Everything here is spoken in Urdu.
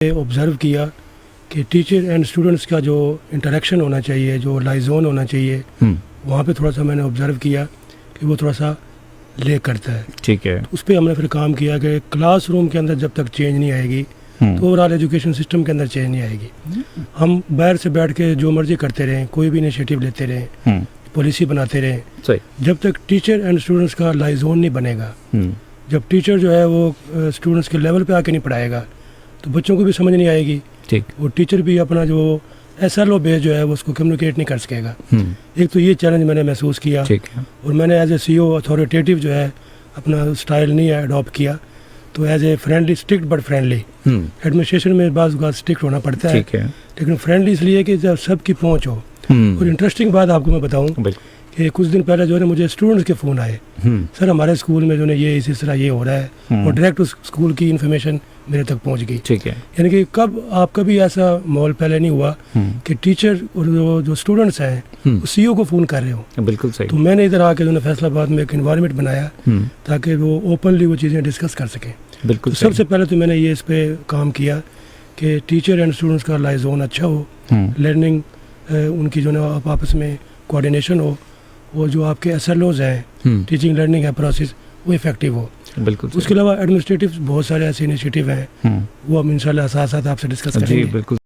آبزرو کیا کہ ٹیچر اینڈ اسٹوڈنٹس کا جو انٹریکشن ہونا چاہیے، جو لائزون ہونا چاہیے، وہاں پہ تھوڑا سا میں نے آبزرو کیا کہ وہ تھوڑا سا لے کرتا ہے. ٹھیک ہے. اس پہ ہم نے پھر کام کیا کہ کلاس روم کے اندر جب تک چینج نہیں آئے گی تو اوور آل ایجوکیشن سسٹم کے اندر چینج نہیں آئے گی. ہم باہر سے بیٹھ کے جو مرضی کرتے رہیں، کوئی بھی انیشیٹو لیتے رہیں، پالیسی بناتے رہیں، جب تک ٹیچر اینڈ اسٹوڈنٹس کا لائزون نہیں بنے گا، جب ٹیچر جو ہے وہ اسٹوڈنٹس کے لیول پہ آ کے نہیں پڑھائے گا تو بچوں کو بھی سمجھ نہیں آئے گی. وہ ٹیچر بھی اپنا جو ایس ایل او بیس جو ہے وہ اس کو کمیونیکیٹ نہیں کر سکے گا. ایک تو یہ چیلنج میں نے محسوس کیا، اور میں نے as a C O authoritative جو ہے اپنا اسٹائل نہیں اڈاپٹ کیا، تو as a friendly, strict but friendly. Administration میں بعض اوقات اسٹرکٹ ہونا پڑتا ہے، لیکن فرینڈلی اس لیے کہ جب سب کی پہنچ ہو. اور انٹرسٹنگ بات آپ کو میں بتاؤں کہ کچھ دن پہلے جو ہے مجھے اسٹوڈنٹس کے فون آئے، سر ہمارے اسکول میں جو ہے یہ اسی طرح یہ ہو رہا ہے، اور ڈائریکٹ اس اسکول کی انفارمیشن میرے تک پہنچ گئی. یعنی کہ کبھی ایسا ماحول پہلے نہیں ہوا کہ ٹیچر اور جو اسٹوڈنٹس ہیں وہ سی او کو فون کر رہے ہوں. بالکل صحیح. تو میں نے ادھر آ کے جو ہے فیصل آباد میں ایک انوائرمنٹ بنایا تاکہ وہ اوپنلی وہ چیزیں ڈسکس کر سکیں. بالکل. سب سے پہلے تو میں نے یہ اس پہ کام کیا کہ ٹیچر اینڈ اسٹوڈنٹس کا لائزون اچھا ہو، لرننگ ان کی جو ہے آپس میں کوآرڈینیشن ہو، وہ جو آپ کے ایس ایل اوز ہیں، ٹیچنگ لرننگ ہے پروسیس، وہ افیکٹو ہو. بالکل. اس کے علاوہ ایڈمنسٹریٹو بہت سارے ایسے انیشیٹو ہیں، وہ ہم انشاءاللہ ساتھ ساتھ آپ سے ڈسکس کریں گے. بالکل.